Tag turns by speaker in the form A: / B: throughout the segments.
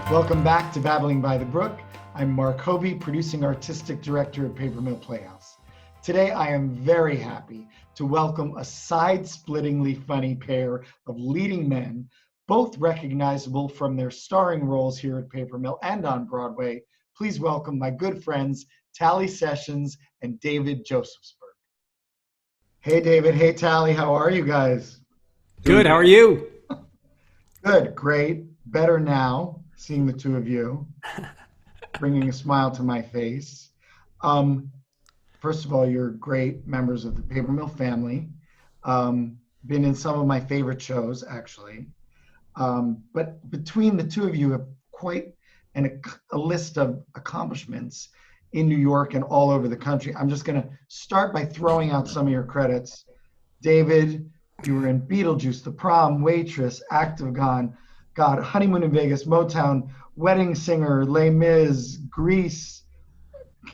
A: Welcome back to Babbling by the Brook. I'm Mark Hoebee, producing artistic director at Paper Mill Playhouse. Today, I am very happy to welcome a side-splittingly funny pair of leading men, both recognizable from their starring roles here at Paper Mill and on Broadway. Please welcome my good friends, Tally Sessions and David Josefsberg. Hey, David. Hey, Tally. How are you guys?
B: Good. How are you?
A: Good. Great. Better now, seeing the two of you, bringing a smile to my face. First of all, you're great members of the Paper Mill family. Been in some of my favorite shows, actually. But between the two of you have quite a list of accomplishments in New York and all over the country. I'm just going to start by throwing out some of your credits. David, you were in Beetlejuice, The Prom, Waitress, Act of God, Honeymoon in Vegas, Motown, Wedding Singer, Les Mis, Grease.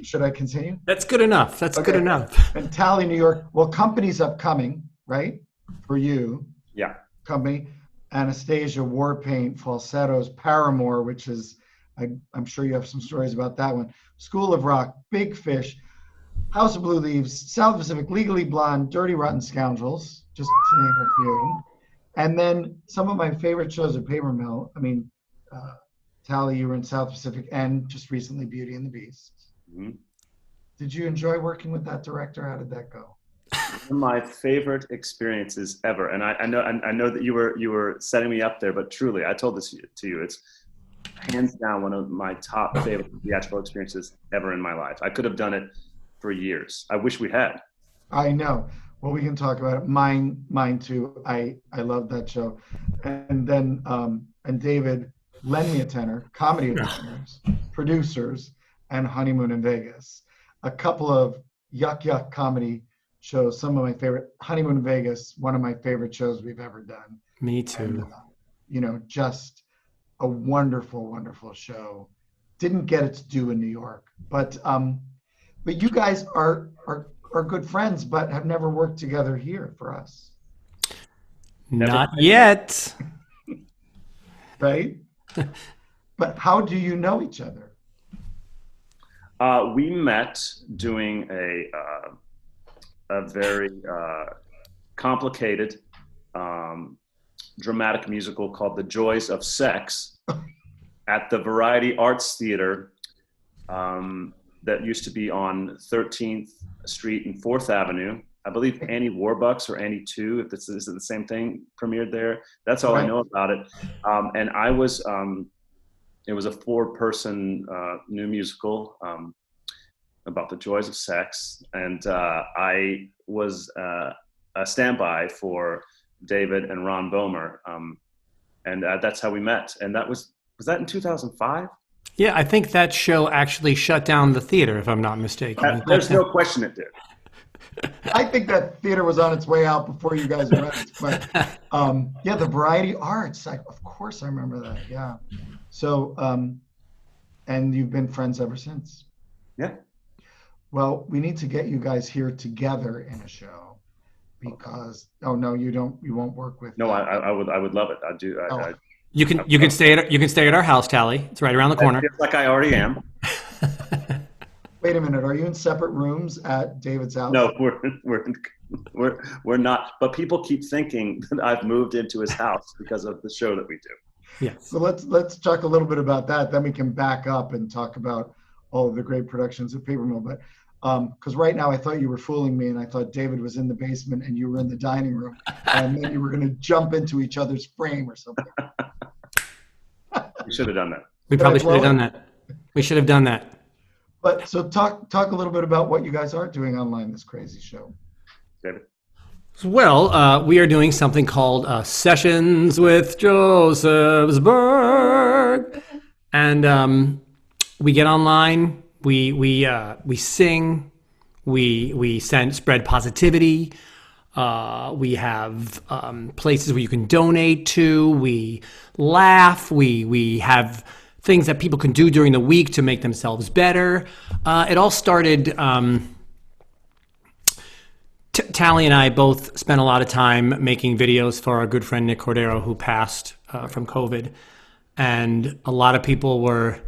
A: Should I continue?
B: That's good enough. That's
A: Okay.
B: good enough.
A: And Tally, New York. Well, Company's upcoming, right? For you.
C: Yeah.
A: Company. Anastasia, Warpaint, Falsettos, Paramore, which is, I'm sure you have some stories about that one. School of Rock, Big Fish, House of Blue Leaves, South Pacific, Legally Blonde, Dirty Rotten Scoundrels, just to name a few. And then some of my favorite shows at Paper Mill. I mean, Tally, you were in South Pacific and just recently Beauty and the Beast.
C: Mm-hmm.
A: Did you enjoy working with that director? How did that go?
C: One of my favorite experiences ever, and I know that you were setting me up there, but truly, I told this to you. It's hands down one of my top favorite theatrical experiences ever in my life. I could have done it for years. I wish we had.
A: I know. Well, we can talk about it. Mine too. I love that show. And then and David, Lend Me a Tenor, Comedy of the Tenors, Producers, and Honeymoon in Vegas. A couple of yuck comedy shows. Some of my favorite. Honeymoon in Vegas, one of my favorite shows we've ever done.
B: Me too.
A: And, just a wonderful show. Didn't get its due in New York, but you guys are good friends, but have never worked together here for us.
B: Not yet.
A: Right? But how do you know each other?
C: We met doing a very complicated dramatic musical called The Joys of Sex at the Variety Arts Theater that used to be on 13th Street and 4th Avenue. I believe Annie Warbucks or Annie 2, if this is the same thing, premiered there. That's all I know about it. And I was, it was a 4-person new musical about the joys of sex. And I was a standby for David and Ron Bomer. And that's how we met. And was that in 2005?
B: Yeah, I think that show actually shut down the theater, if I'm not mistaken.
C: There's no question it did.
A: I think that theater was on its way out before you guys went. But yeah, the Variety Arts. Of course I remember that. Yeah. So, and you've been friends ever since.
C: Yeah.
A: Well, we need to get you guys here together in a show because, oh no, you won't work with.
C: No, I would love it. I do.
B: You can stay at our house, Tally. It's right around the corner.
C: It's like I already am.
A: Wait a minute. Are you in separate rooms at David's house?
C: No, we're not. But people keep thinking that I've moved into his house because of the show that we do.
B: Yes.
A: So let's talk a little bit about that. Then we can back up and talk about all of the great productions at Paper Mill. But because right now I thought you were fooling me, and I thought David was in the basement and you were in the dining room, and then you were going to jump into each other's frame or something.
C: We should have done that.
B: We probably should have done that. We should have done that.
A: But so talk a little bit about what you guys are doing online, this crazy show.
C: David?
B: Well, we are doing something called Sessions with Josefsberg, and we get online. We sing. We spread positivity. We have places where you can donate to. We laugh. We have things that people can do during the week to make themselves better. It all started, Tally and I both spent a lot of time making videos for our good friend Nick Cordero, who passed from COVID. and a lot of people were.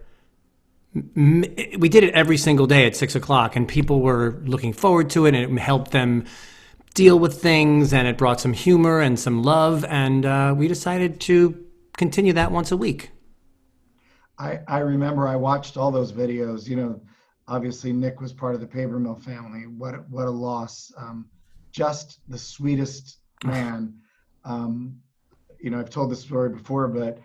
B: We did it every single day at 6 o'clock, and people were looking forward to it, and it helped them deal with things, and it brought some humor and some love, and we decided to continue that once a week.
A: I remember I watched all those videos. Obviously Nick was part of the Paper Mill family. What a loss. Just the sweetest man. I've told this story before, but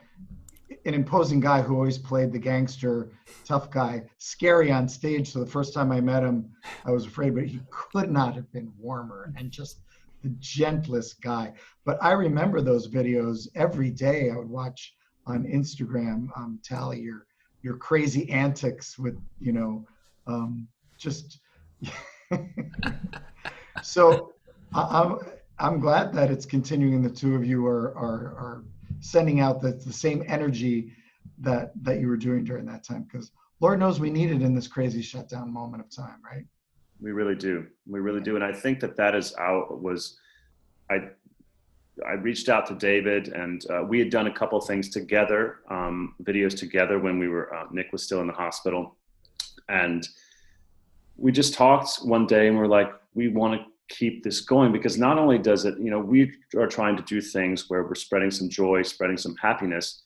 A: an imposing guy who always played the gangster, tough guy, scary on stage. So the first time I met him, I was afraid, but he could not have been warmer and just the gentlest guy. But I remember those videos every day. I would watch on Instagram, Tally, your crazy antics with, just. So I'm glad that it's continuing. The two of you are sending out the same energy that you were doing during that time, because Lord knows we need it in this crazy shutdown moment of time, right?
C: We really do. We really do. And I think that is I reached out to David, and we had done a couple of things together, videos together when Nick was still in the hospital. And we just talked one day and we're like, we want to keep this going, because not only does it, we are trying to do things where we're spreading some joy, spreading some happiness,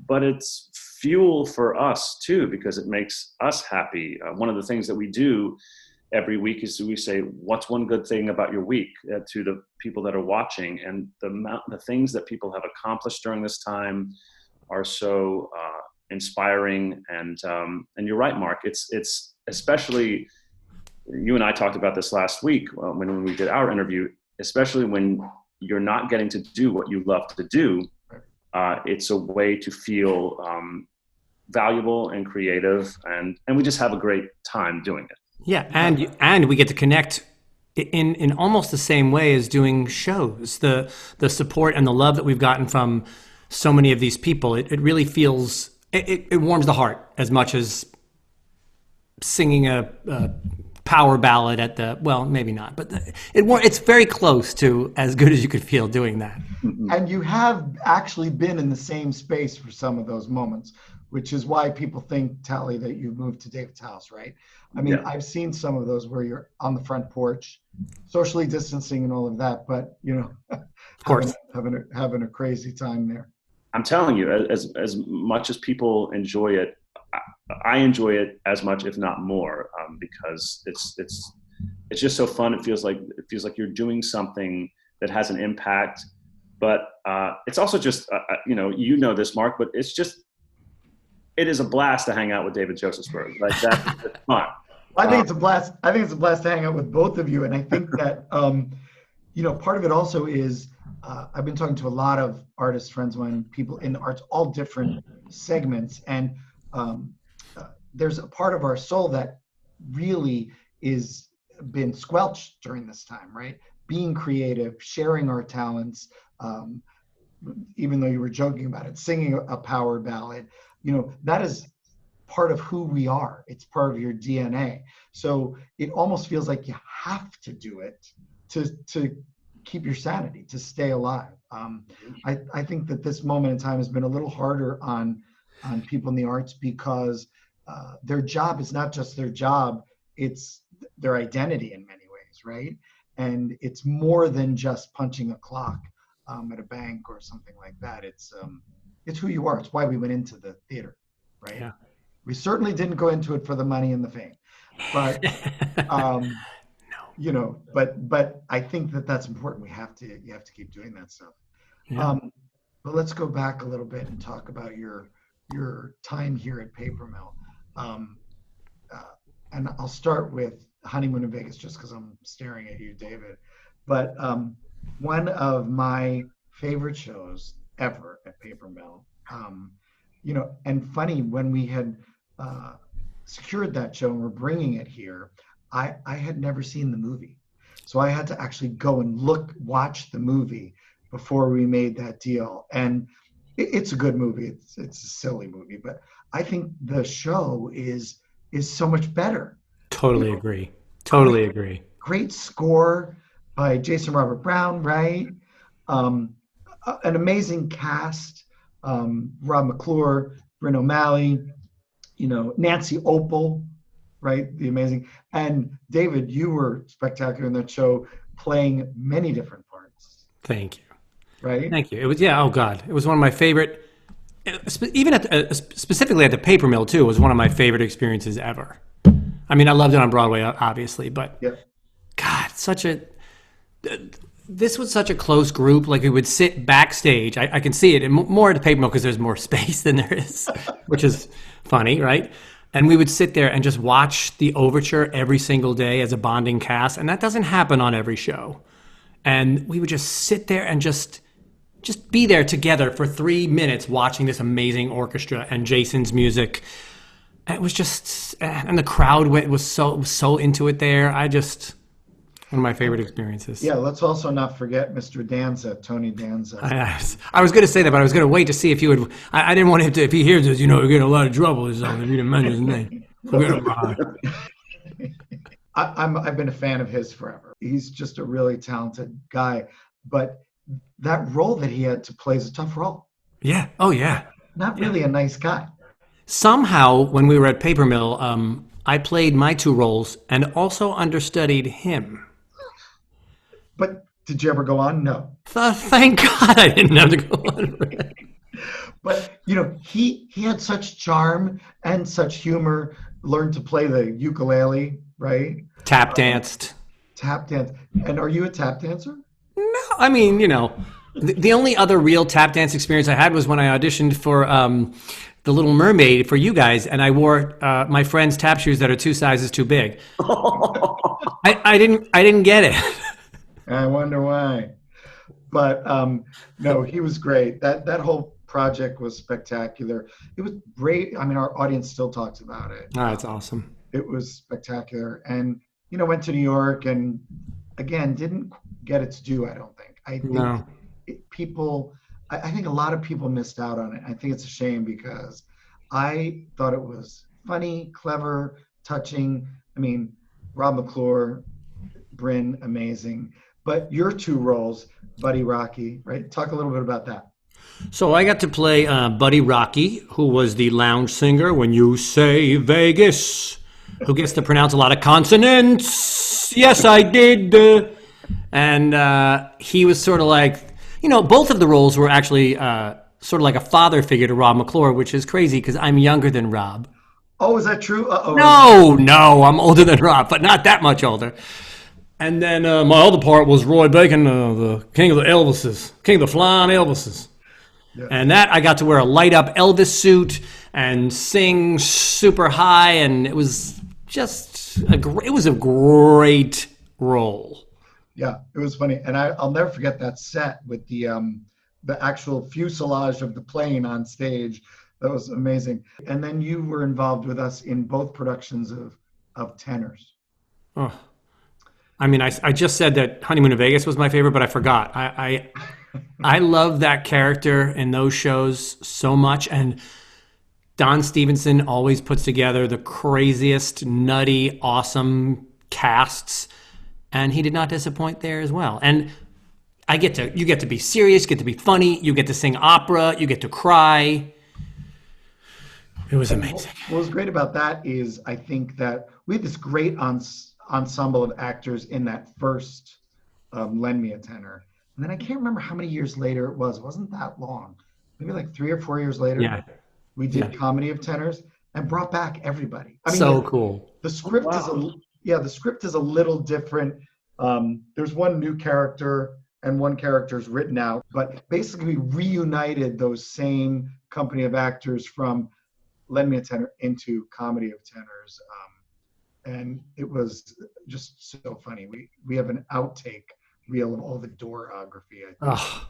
C: but it's fuel for us too, because it makes us happy. One of the things that we do every week is we say, what's one good thing about your week, to the people that are watching, and the things that people have accomplished during this time are so inspiring. And you're right, Mark, it's especially, you and I talked about this last week when we did our interview, especially when you're not getting to do what you love to do. It's a way to feel valuable and creative, and we just have a great time doing it.
B: Yeah, and we get to connect in almost the same way as doing shows. The support and the love that we've gotten from so many of these people, it really feels, it warms the heart as much as singing a power ballad maybe not, but it's very close to as good as you could feel doing that.
A: And you have actually been in the same space for some of those moments, which is why people think, Tally, that you moved to David's house, right? I mean, yeah. I've seen some of those where you're on the front porch, socially distancing and all of that, but
B: of course,
A: having a crazy time there.
C: I'm telling you, as much as people enjoy it, I enjoy it as much, if not more, because it's just so fun. It feels like you're doing something that has an impact, but it's also just this, Mark, but it is a blast to hang out with David Josefsberg. Like that's fun.
A: I think it's a blast. I think it's a blast to hang out with both of you, and I think that part of it also is I've been talking to a lot of artists friends of mine, people in the arts, all different segments, and there's a part of our soul that really is been squelched during this time, right? Being creative, sharing our talents, even though you were joking about it, singing a power ballad, that is part of who we are. It's part of your DNA. So it almost feels like you have to do it to keep your sanity, to stay alive. I think that this moment in time has been a little harder on people in the arts, because their job is not just their job, it's their identity in many ways, right? And it's more than just punching a clock at a bank or something like that. It's who you are. It's why we went into the theater, right?
B: Yeah.
A: We certainly didn't go into it for the money and the fame, but
B: no.
A: But I think that that's important. You have to keep doing that stuff.
B: Yeah.
A: But let's go back a little bit and talk about your time here at Paper Mill. And I'll start with Honeymoon in Vegas, just because I'm staring at you, David. But one of my favorite shows ever at Paper Mill, and funny, when we had secured that show and we're bringing it here, I had never seen the movie. So I had to actually go and watch the movie before we made that deal. And it's a good movie. It's a silly movie, but I think the show is so much better.
B: Totally agree. Totally agree.
A: Great score by Jason Robert Brown, right? An amazing cast. Rob McClure, Bryn O'Malley, Nancy Opal, right? The amazing. And David, you were spectacular in that show, playing many different parts,
B: Thank you.
A: right?
B: Thank you. It was, yeah, oh God. It was one of my favorite, even specifically at the Paper Mill too, was one of my favorite experiences ever. I mean, I loved it on Broadway, obviously, but
A: Yeah.
B: God, this was such a close group. Like we would sit backstage. I can see it and more at the Paper Mill because there's more space than there is, which is funny, right? And we would sit there and just watch the overture every single day as a bonding cast. And that doesn't happen on every show. And we would just sit there and just be there together for 3 minutes watching this amazing orchestra and Jason's music. And it was just, and the crowd was so into it there. One of my favorite experiences.
A: Yeah, let's also not forget Mr. Danza, Tony Danza.
B: I was going to say that, but I was going to wait to see if you would. I didn't want him to, if he hears this, you're getting a lot of trouble or something if you didn't mention his name.
A: I've been a fan of his forever. He's just a really talented guy. But that role that he had to play is a tough role.
B: Yeah. Oh, yeah.
A: Not really a nice guy.
B: Somehow, when we were at Paper Mill, I played my 2 roles and also understudied him.
A: But did you ever go on? No.
B: Thank God I didn't have to go on.
A: But he had such charm and such humor. Learned to play the ukulele, right?
B: Tap danced.
A: Tap dance. And are you a tap dancer?
B: No, I mean, the only other real tap dance experience I had was when I auditioned for The Little Mermaid for you guys, and I wore my friend's tap shoes that are 2 sizes too big. I didn't get it.
A: I wonder why. But no, he was great. That whole project was spectacular. It was great. I mean, our audience still talks about it.
B: Oh, that's awesome.
A: It was spectacular. And, went to New York and, again, didn't get its due, I don't think. I think
B: No.
A: I think a lot of people missed out on it. I think it's a shame because I thought it was funny, clever, touching. I mean, Rob McClure, Bryn, amazing. But your 2 roles, Buddy Rocky, right? Talk a little bit about that.
B: So I got to play Buddy Rocky, who was the lounge singer when you say Vegas, who gets to pronounce a lot of consonants. Yes, I did. And he was sort of like, both of the roles were actually sort of like a father figure to Rob McClure, which is crazy because I'm younger than Rob.
A: Oh, is that true?
B: No, I'm older than Rob, but not that much older. And then my other part was Roy Bacon, the king of the Elvises, king of the flying Elvises. Yeah. And that I got to wear a light up Elvis suit and sing super high, and it was just it was a great role.
A: Yeah, it was funny, and I'll never forget that set with the actual fuselage of the plane on stage. That was amazing. And then you were involved with us in both productions of Tenors.
B: Oh. I mean, I just said that Honeymoon in Vegas was my favorite, but I forgot. I love that character in those shows so much. And Don Stevenson always puts together the craziest, nutty, awesome casts. And he did not disappoint there as well. And you get to be serious, you get to be funny, you get to sing opera, you get to cry. It was amazing.
A: What was great about that is I think that we had this great ensemble of actors in that first Lend Me a Tenor. And then I can't remember how many years later it was. It wasn't that long. Maybe like 3 or 4 years later.
B: Yeah.
A: We did Comedy of Tenors and brought back everybody. I mean,
B: so cool.
A: The script the script is a little different. There's one new character and one character is written out, but basically we reunited those same company of actors from Lend Me a Tenor into Comedy of Tenors. And it was just so funny. We have an outtake reel of all the doorography.
B: Oh,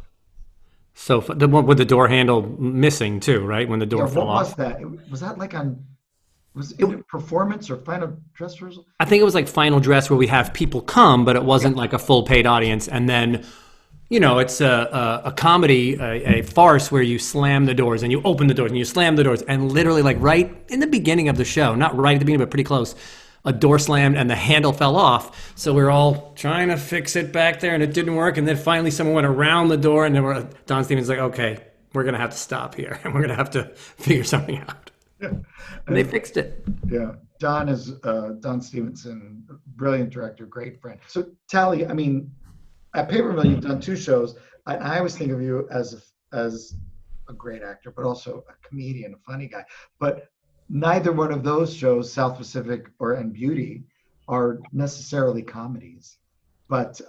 B: so the one with the door handle missing too, right? When the door fell off.
A: What was that? Was that like was it performance or final dress rehearsal?
B: I think it was like final dress where we have people come, but it wasn't like a full paid audience. And then, it's a comedy, a farce where you slam the doors and you open the doors and you slam the doors. And literally like right in the beginning of the show, not right at the beginning, but pretty close, a door slammed and the handle fell off. So we were all trying to fix it back there and it didn't work. And then finally someone went around the door and Don Stevens like, okay, we're going to have to stop here and we're going to have to figure something out.
A: Yeah.
B: And they fixed it.
A: Yeah. Don Stevenson, brilliant director, great friend. So Tally, I mean, at Paper Mill, you've done 2 shows. I always think of you as a great actor, but also a comedian, a funny guy. But neither one of those shows, South Pacific and Beauty, are necessarily comedies. But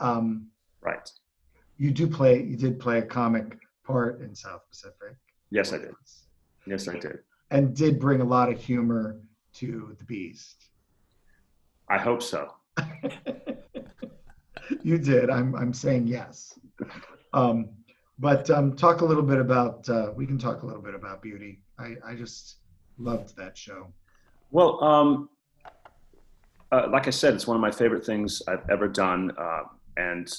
C: Right.
A: you did play a comic part in South Pacific.
C: Yes, I did. Yes, I did.
A: And did bring a lot of humor to the Beast.
C: I hope so.
A: You did. I'm saying yes. But talk a little bit about. We can talk a little bit about Beauty. I just loved that show.
C: Well, like I said, it's one of my favorite things I've ever done, and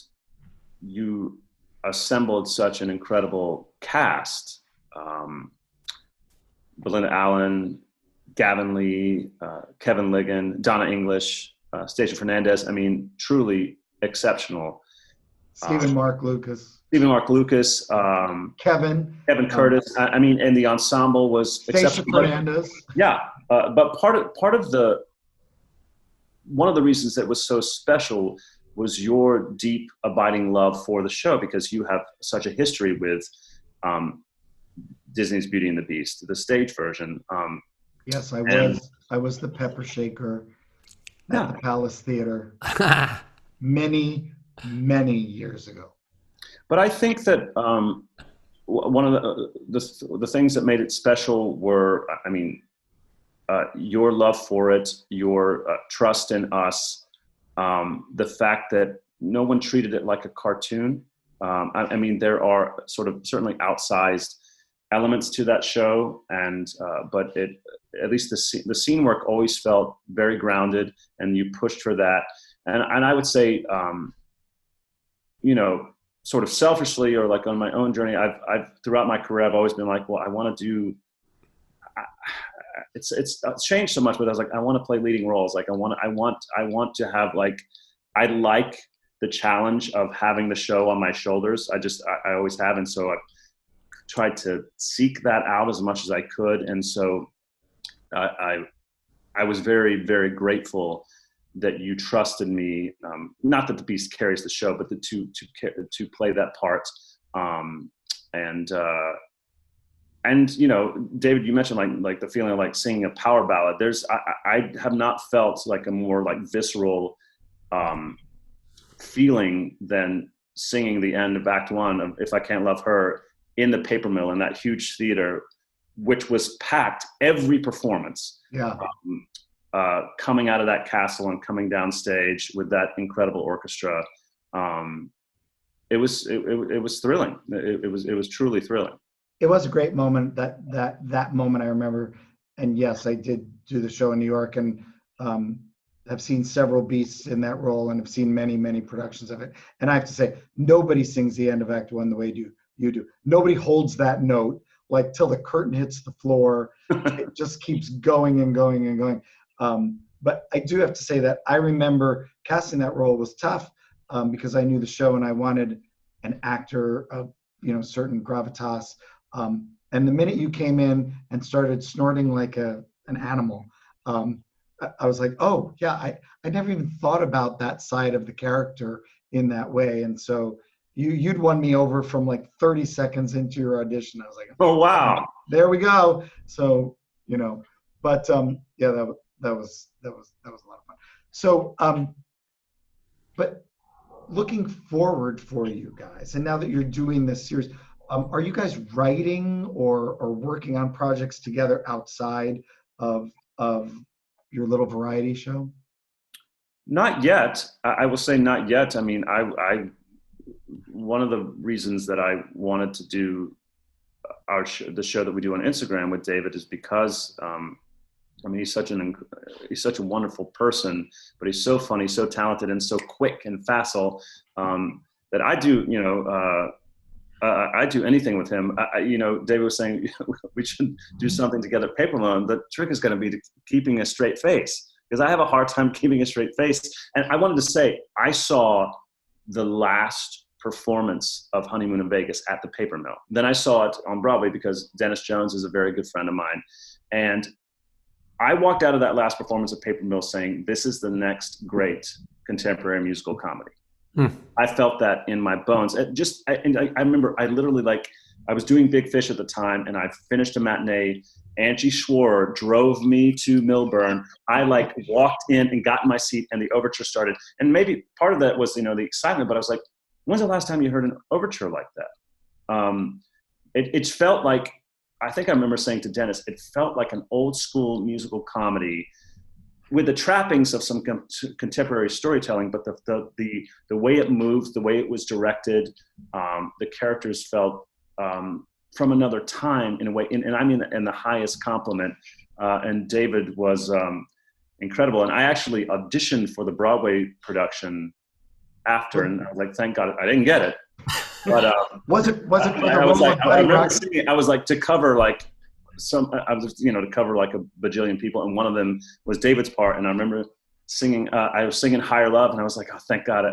C: you assembled such an incredible cast. Belinda Allen, Gavin Lee, Kevin Ligon, Donna English, Stacia Fernandez. I mean, truly exceptional.
A: Stephen Mark Lucas, Kevin
C: Curtis. I mean, and the ensemble was
A: Stacia
C: exceptional.
A: Fernandez.
C: Yeah, but part of one of the reasons that was so special was your deep, abiding love for the show, because you have such a history with Disney's Beauty and the Beast, the stage version.
A: Yes, I was the pepper shaker at the Palace Theater many years ago.
C: But I think that one of the things that made it special were, I mean, your love for it, your trust in us, the fact that no one treated it like a cartoon. I mean, there are sort of certainly outsized elements to that show, but at least the scene work always felt very grounded, and you pushed for that. And I would say, you know, sort of selfishly or like on my own journey, I've throughout my career, I've always been like, well, I want to do. It's changed so much, but I was like, I want to play leading roles. Like I want to have like, I like the challenge of having the show on my shoulders. I always have. And so I've tried to seek that out as much as I could. And so I was very, very grateful that you trusted me. Not that the Beast carries the show, but to play that part. And you know, David, you mentioned like the feeling of like singing a power ballad. I have not felt like a more like visceral feeling than singing the end of Act 1 of If I Can't Love Her in the Paper Mill in that huge theater, which was packed every performance.
A: Yeah.
C: Coming out of that castle and coming down stage with that incredible orchestra, it was thrilling. It was truly thrilling.
A: It was a great moment. That moment I remember, and yes, I did do the show in New York, and have seen several Beasts in that role, and have seen many productions of it. And I have to say, nobody sings the end of Act 1 the way you do. Nobody holds that note like till the curtain hits the floor. It just keeps going and going and going. But I do have to say that I remember casting that role was tough because I knew the show and I wanted an actor of certain gravitas. And the minute you came in and started snorting like an animal, I was like, oh yeah, I never even thought about that side of the character in that way. And so you'd won me over from like 30 seconds into your audition. I was like,
C: oh wow,
A: there we go. So but yeah, that was a lot of fun. So but looking forward for you guys, and now that you're doing this series, are you guys writing or working on projects together outside of your little variety show?
C: Not yet. I will say not yet. I mean, I one of the reasons that I wanted to do the show that we do on Instagram with David is because I mean, he's such a wonderful person, but he's so funny, so talented, and so quick and facile that I do, I do anything with him. David was saying we should do something together at Paper Mill. The trick is going to be keeping a straight face, because I have a hard time keeping a straight face. And I wanted to say, I saw the last performance of Honeymoon in Vegas at the Paper Mill. Then I saw it on Broadway because Dennis Jones is a very good friend of mine. And I walked out of that last performance of Paper Mill saying, this is the next great contemporary musical comedy. I felt that in my bones. I remember I literally, like, I was doing Big Fish at the time, and I finished a matinee. Angie Schwarr drove me to Millburn. I like walked in and got in my seat, and the overture started. And maybe part of that was, the excitement, but I was like, when's the last time you heard an overture like that? It felt like, I think I remember saying to Dennis, it felt like an old school musical comedy with the trappings of some contemporary storytelling, but the way it moved, the way it was directed, the characters felt from another time in a way, and I mean in the highest compliment. And David was incredible. And I actually auditioned for the Broadway production after, and I was like, thank God I didn't get it. But
A: was it for the
C: I was
A: role
C: like,
A: of
C: I
A: Buddy
C: remember
A: Rock?
C: singing, I was like, to cover like to cover like a bajillion people, and one of them was David's part. And I remember singing, I was singing Higher Love, and I was like, oh, thank God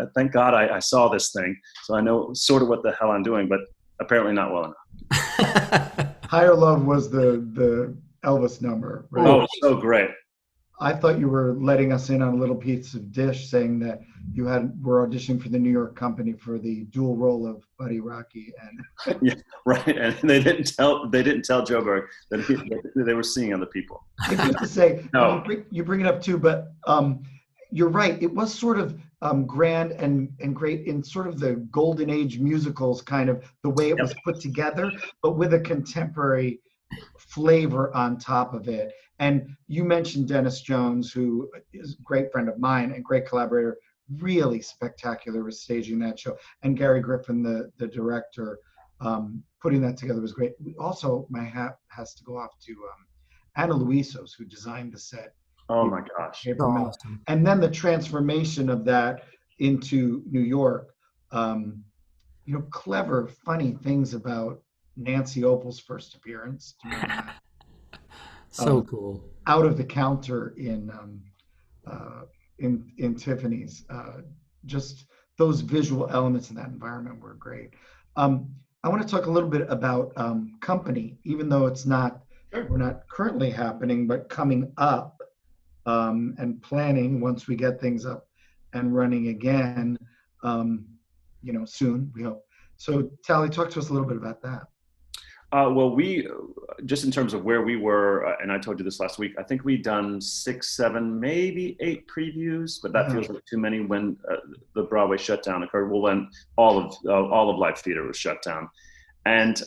C: I saw this thing, so I know sort of what the hell I'm doing, but apparently not well enough.
A: Higher Love was the Elvis number, right?
C: Oh, so great.
A: I thought you were letting us in on a little piece of dish, saying that you were auditioning for the New York company for the dual role of Buddy Rocky and
C: Yeah, right. And they didn't tell Joburg that they were seeing other people.
A: I have to say,
C: No.
A: you bring it up too, but you're right. It was sort of grand and great in sort of the golden age musicals, kind of the way it was put together, but with a contemporary flavor on top of it. And you mentioned Dennis Jones, who is a great friend of mine and great collaborator, really spectacular with staging that show. And Gary Griffin, the director, putting that together was great. Also, my hat has to go off to Ana Luisos, who designed the set.
C: Oh my gosh.
B: Awesome.
A: And then the transformation of that into New York. Clever, funny things about Nancy Opal's first appearance. Do you remember that?
B: So cool.
A: Out of the counter in Tiffany's. Just those visual elements in that environment were great. I want to talk a little bit about company, even though we're not currently happening, but coming up and planning once we get things up and running again, soon, we hope. So Tally, talk to us a little bit about that.
C: Well, we, just in terms of where we were, and I told you this last week, I think we'd done 6, 7, maybe 8 previews, but that feels like too many when the Broadway shutdown occurred. Well, then all of live theater was shut down. And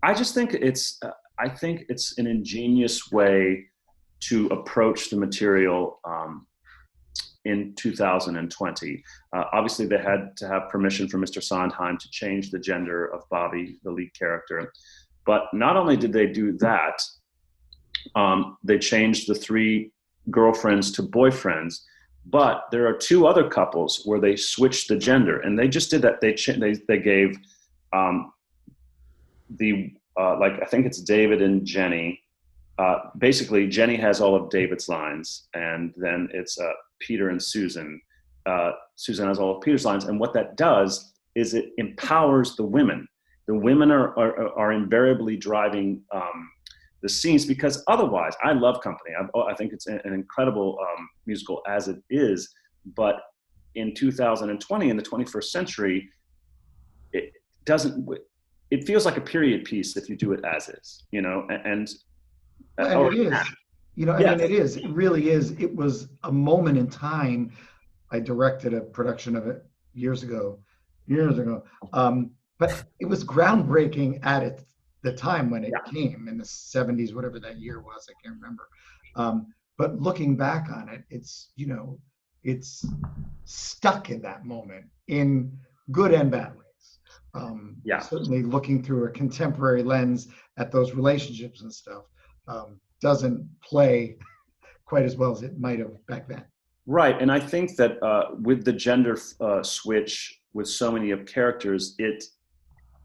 C: I just think it's an ingenious way to approach the material in 2020. Obviously, they had to have permission from Mr. Sondheim to change the gender of Bobby, the lead character. But not only did they do that, they changed the 3 girlfriends to boyfriends. But there are 2 other couples where they switched the gender, and they just did that. They gave I think it's David and Jenny. Basically, Jenny has all of David's lines, and then it's Peter and Susan. Susan has all of Peter's lines, and what that does is it empowers the women. The women are invariably driving the scenes, because otherwise, I love Company. I think it's an incredible musical as it is, but in 2020, in the 21st century, it feels like a period piece if you do it as is, and
A: it is. It is. It really is. It was a moment in time. I directed a production of it years ago. But it was groundbreaking at the time when it came in the 70s, whatever that year was. I can't remember. But looking back on it, it's stuck in that moment in good and bad ways. Certainly looking through a contemporary lens at those relationships and stuff. Doesn't play quite as well as it might have back then.
C: Right, and I think that with the gender switch with so many of characters,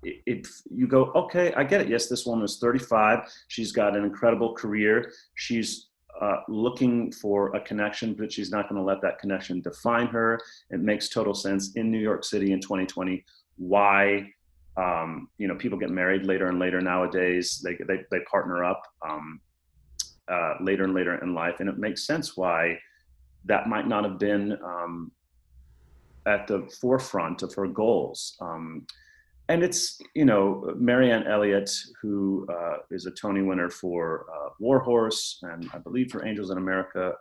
C: you go, okay, I get it. Yes, this woman is 35. She's got an incredible career. She's looking for a connection, but she's not going to let that connection define her. It makes total sense in New York City in 2020 why people get married later and later nowadays. They partner up later and later in life, and it makes sense why that might not have been at the forefront of her goals. And it's, Marianne Elliott, who is a Tony winner for War Horse and I believe for Angels in America,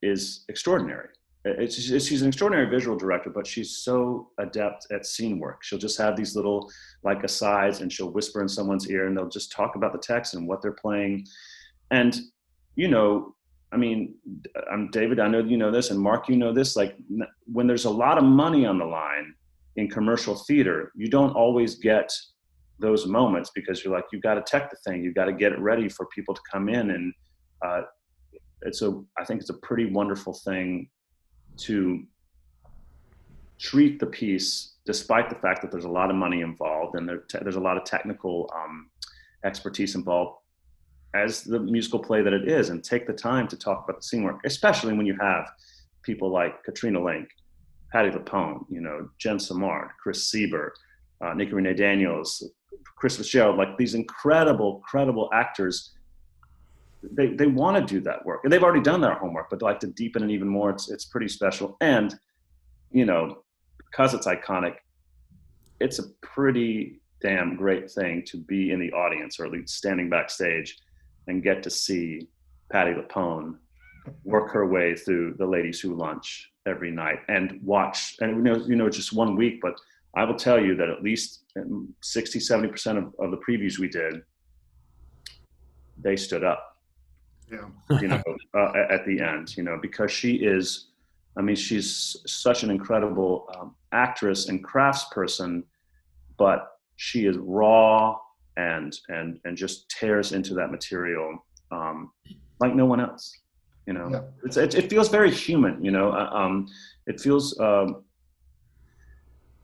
C: is extraordinary. She's an extraordinary visual director, but she's so adept at scene work. She'll just have these little like asides and she'll whisper in someone's ear and they'll just talk about the text and what they're playing. And, David, I know you know this, and Mark, you know this, like when there's a lot of money on the line in commercial theater, you don't always get those moments because you're like, you've got to tech the thing, you've got to get it ready for people to come in. And I think it's a pretty wonderful thing to treat the piece, despite the fact that there's a lot of money involved and there's a lot of technical expertise involved, as the musical play that it is, and take the time to talk about the scene work, especially when you have people like Katrina Link, Patti LuPone, Jen Samard, Chris Sieber, Nikki Renee Daniels, Chris Fitzgerald, like these incredible actors. They want to do that work, and they've already done their homework, but they like to deepen it even more. It's pretty special, and because it's iconic, it's a pretty damn great thing to be in the audience, or at least standing backstage, and get to see Patti LuPone work her way through The Ladies Who Lunch every night and watch. And just 1 week, but I will tell you that at least 60-70% of the previews we did, they stood up.
A: Yeah.
C: At the end, because she's such an incredible actress and craftsperson, but she is raw and just tears into that material like no one else.
A: Yeah.
C: It feels very human. It feels.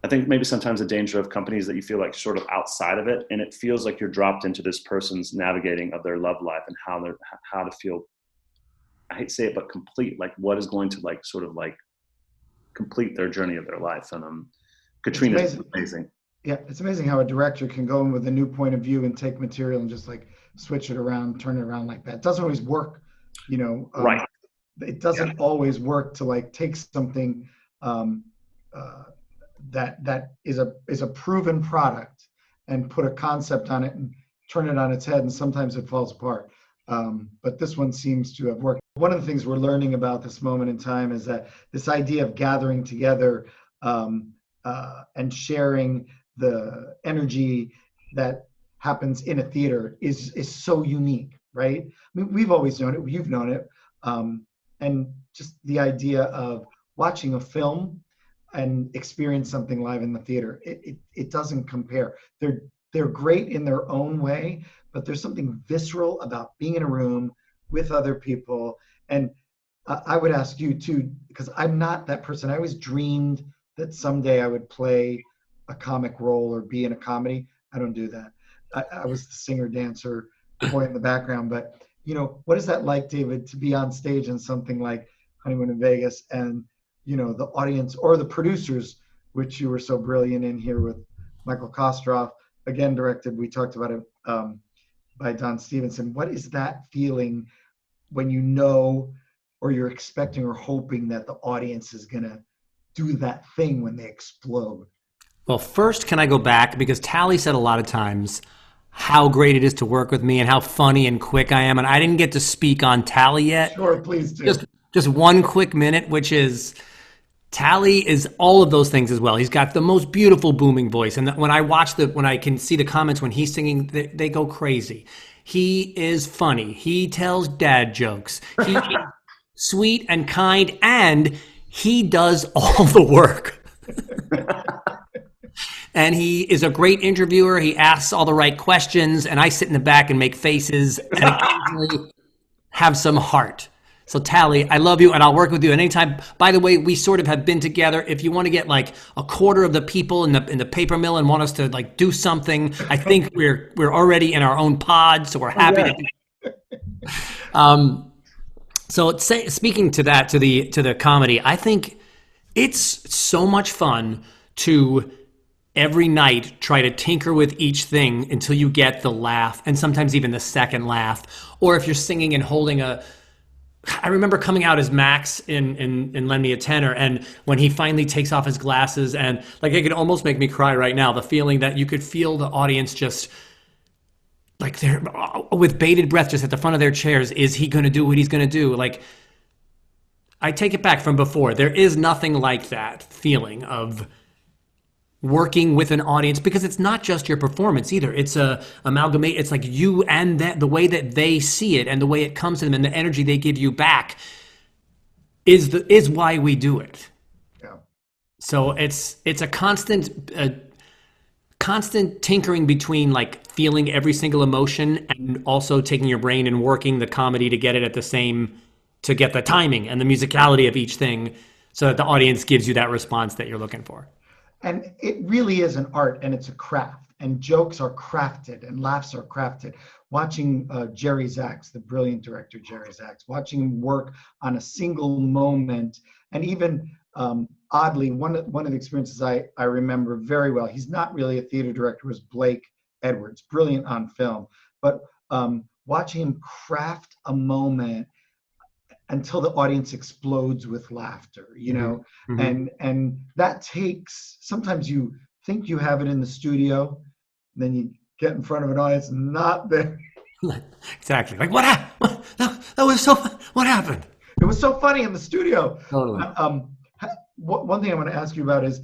C: I think maybe sometimes the danger of companies that you feel like sort of outside of it, and it feels like you're dropped into this person's navigating of their love life and how to feel. I hate to say it, but complete. Like what is going to like sort of like complete their journey of their life. And Katrina is amazing.
A: Yeah, it's amazing how a director can go in with a new point of view and take material and just like switch it around, turn it around like that. It doesn't always work,
C: right.
A: It doesn't always work to like take something that is a proven product and put a concept on it and turn it on its head, and sometimes it falls apart. But this one seems to have worked. One of the things we're learning about this moment in time is that this idea of gathering together and sharing the energy that happens in a theater is so unique, right? I mean, we've always known it, you've known it, and just the idea of watching a film and experience something live in the theater, it doesn't compare. They're great in their own way, but there's something visceral about being in a room with other people. And I would ask you too, because I'm not that person. I always dreamed that someday I would play a comic role or be in a comedy. I don't do that. I was the singer, dancer, boy in the background. But what is that like, David, to be on stage in something like Honeymoon in Vegas, and the audience or the producers, which you were so brilliant in here with Michael Kostroff, again directed, we talked about it, by Don Stevenson. What is that feeling when or you're expecting or hoping that the audience is gonna do that thing when they explode?
B: Well, first, can I go back? Because Tally said a lot of times how great it is to work with me and how funny and quick I am. And I didn't get to speak on Tally yet.
A: Sure, please do.
B: Just 1 quick minute, which is Tally is all of those things as well. He's got the most beautiful booming voice. And when I can see the comments when he's singing, they go crazy. He is funny. He tells dad jokes. He's sweet and kind, and he does all the work. And he is a great interviewer. He asks all the right questions, and I sit in the back and make faces and occasionally have some heart. So Tally, I love you, and I'll work with you anytime. By the way, we sort of have been together. If you want to get like a quarter of the people in the paper mill and want us to like do something, I think we're already in our own pod, so we're happy to So speaking to that, to the comedy, I think it's so much fun to every night try to tinker with each thing until you get the laugh, and sometimes even the second laugh. Or if you're singing and holding a, I remember coming out as Max in Lend Me a Tenor, and when he finally takes off his glasses, and like it could almost make me cry right now. The feeling that you could feel the audience just like they're with bated breath, just at the front of their chairs. Is he going to do what he's going to do? Like, I take it back from before. There is nothing like that feeling of working with an audience, because it's not just your performance either. It's a amalgamate. It's like you and that, the way that they see it and the way it comes to them and the energy they give you back is why we do it.
A: Yeah.
B: So it's a constant tinkering between like feeling every single emotion and also taking your brain and working the comedy to get it at the same, to get the timing and the musicality of each thing so that the audience gives you that response that you're looking for.
A: And it really is an art, and it's a craft, and jokes are crafted and laughs are crafted. Watching Jerry Zaks, the brilliant director Jerry Zaks, watching him work on a single moment, and even oddly, one of the experiences I remember very well, he's not really a theater director, was Blake Edwards, brilliant on film, but watching him craft a moment until the audience explodes with laughter, you know, and that takes, sometimes you think you have it in the studio, then you get in front of an audience not there.
B: Exactly. Like, what happened? That was so fun. What happened?
A: It was so funny in the studio.
B: Totally.
A: One thing I want to ask you about is,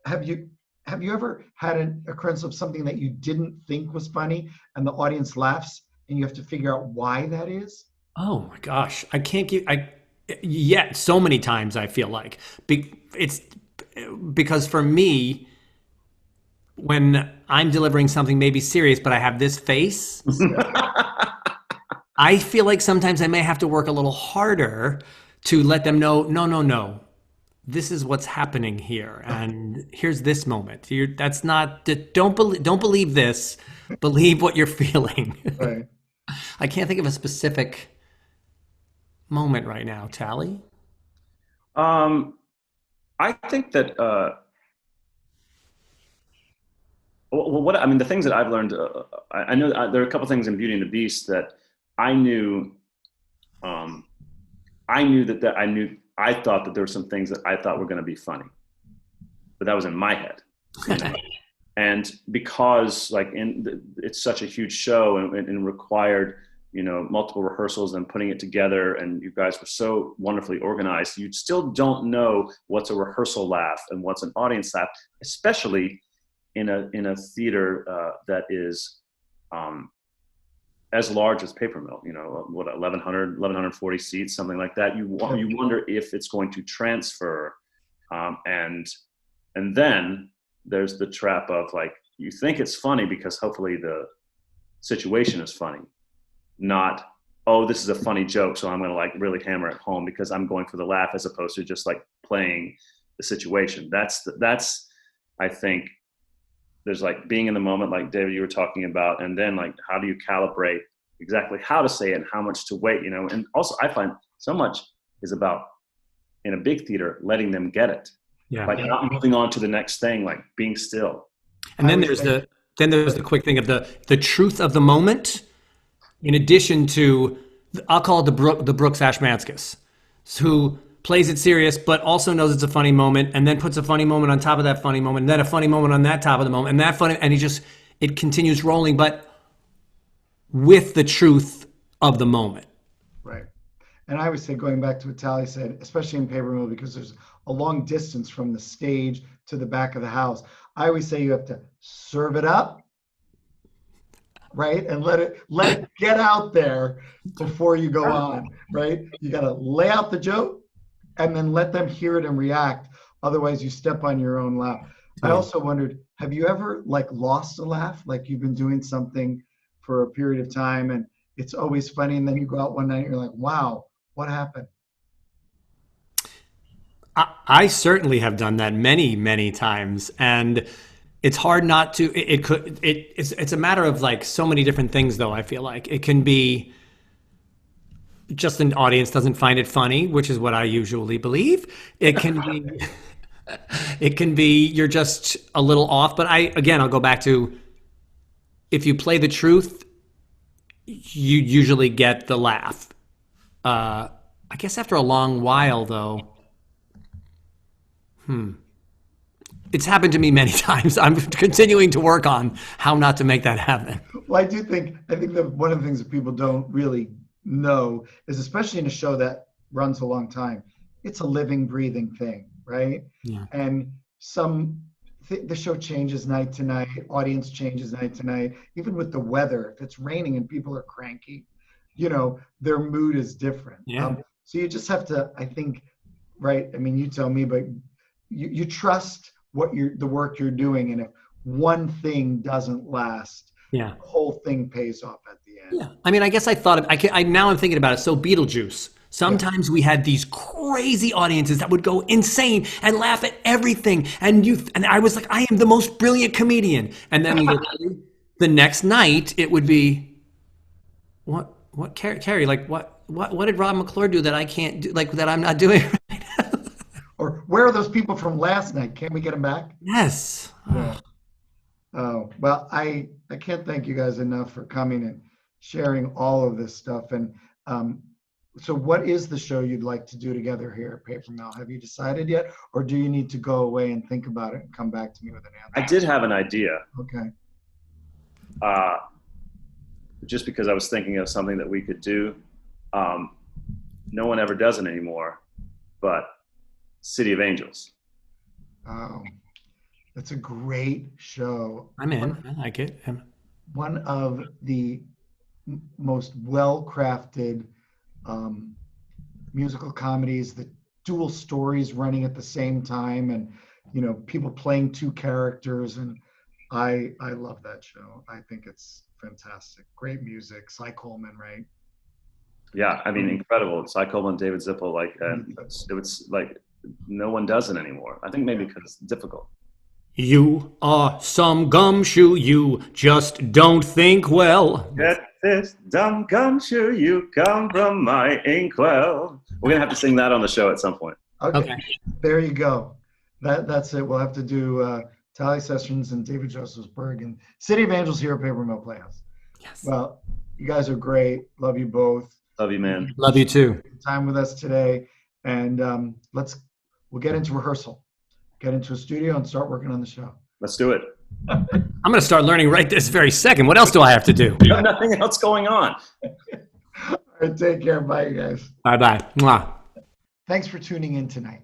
A: have you ever had an occurrence of something that you didn't think was funny and the audience laughs and you have to figure out why that is?
B: Oh my gosh. I can't give, yeah, so many times I feel like it's because for me, when I'm delivering something maybe serious, but I have this face, I feel like sometimes I may have to work a little harder to let them know, no. This is what's happening here, and here's this moment. That's not. Don't believe this. Believe what you're feeling.
A: Right.
B: I can't think of a specific moment right now. Tally.
C: I think that what I mean, the things that I've learned, I know there are a couple things in Beauty and the Beast that I knew. I thought that there were some things that I thought were going to be funny, but that was in my head. You know? And because it's such a huge show and required, you know, multiple rehearsals and putting it together, and you guys were so wonderfully organized, you still don't know what's a rehearsal laugh and what's an audience laugh, especially in a theater that is as large as Paper Mill, you know, what, 1,140 seats, something like that. You wonder if it's going to transfer. And then there's the trap of, like, you think it's funny because hopefully the situation is funny, not, oh, this is a funny joke, so I'm going to like really hammer it home because I'm going for the laugh, as opposed to just like playing the situation. That's I think there's like being in the moment, like David, you were talking about, and then like, how do you calibrate exactly how to say it and how much to wait, you know? And also I find so much is about, in a big theater, letting them get it.
B: Yeah.
C: Like not moving on to the next thing, like being still.
B: And then there's the quick thing of the truth of the moment, in addition to, I'll call it the Brooks Ashmanskas, who plays it serious, but also knows it's a funny moment, and then puts a funny moment on top of that funny moment, and then a funny moment on that top of the moment, and that funny, and it continues rolling, but with the truth of the moment.
A: Right. And I would say, going back to what Tally said, especially in Paper Mill, because there's a long distance from the stage to the back of the house, I always say you have to serve it up, right? And let it get out there before you go on, right? You got to lay out the joke and then let them hear it and react. Otherwise you step on your own laugh. I also wondered, have you ever like lost a laugh? Like you've been doing something for a period of time and it's always funny, and then you go out one night and you're like, wow, what happened?
B: I certainly have done that many, many times, and it's hard not to. It's a matter of like so many different things, though. I feel like it can be just an audience doesn't find it funny, which is what I usually believe. It can be, it can be you're just a little off. But I'll go back to, if you play the truth, you usually get the laugh. I guess after a long while, though, it's happened to me many times. I'm continuing to work on how not to make that happen.
A: Well, I think that one of the things that people don't really know is, especially in a show that runs a long time, it's a living, breathing thing, right?
B: Yeah.
A: And the show changes night to night, audience changes night to night, even with the weather. If it's raining and people are cranky, their mood is different.
B: Yeah.
A: So you just have to, I think, right? I mean, you tell me, but you trust the work you're doing, and if one thing doesn't last,
B: Yeah.
A: the whole thing pays off at the end.
B: Yeah. I mean, I guess I thought now I'm thinking about it. So Beetlejuice. Sometimes we had these crazy audiences that would go insane and laugh at everything. And I was like, I am the most brilliant comedian. And then literally the next night it would be, what Carrie, like what did Rob McClure do that I can't do, like that I'm not doing right now?
A: Or where are those people from last night? Can't we get them back?
B: Yes.
A: Yeah. Oh, well, I can't thank you guys enough for coming and sharing all of this stuff. And so what is the show you'd like to do together here at Paper Mill? Have you decided yet? Or do you need to go away and think about it and come back to me with an answer?
C: I did have an idea.
A: Okay.
C: Just because I was thinking of something that we could do. No one ever does it anymore, but City of Angels.
A: Oh, that's a great show.
B: I'm in. I like it.
A: One of the most well-crafted musical comedies, the dual stories running at the same time, and people playing two characters, and I love that show. I think it's fantastic. Great music. Cy Coleman, right?
C: Yeah, I mean, incredible. Cy Coleman, David Zippel, like it was like no one does it anymore. I think maybe because it's difficult.
B: You are some gumshoe, you just don't think well.
C: Get this dumb gumshoe, you come from my inkwell. We're gonna have to sing that on the show at some point.
A: Okay. There you go. That's it. We'll have to do Tally Sessions and David Josefsberg and City of Angels here at Paper Mill Playhouse.
B: Yes.
A: Well, you guys are great. Love you both.
C: Love you, man.
B: Love you too.
A: Time with us today, and we'll get into rehearsal, get into a studio, and start working on the show.
C: Let's do it.
B: I'm going to start learning right this very second. What else do I have to do?
C: You have nothing else going on.
A: All right, take care. Bye, you guys.
B: Bye-bye. Mwah.
A: Thanks for tuning in tonight.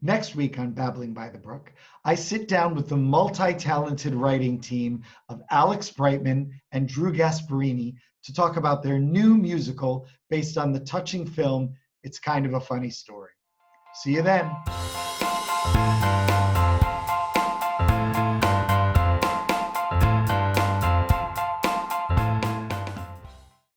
A: Next week on Babbling by the Brook, I sit down with the multi-talented writing team of Alex Brightman and Drew Gasparini to talk about their new musical based on the touching film, It's Kind of a Funny Story. See you then.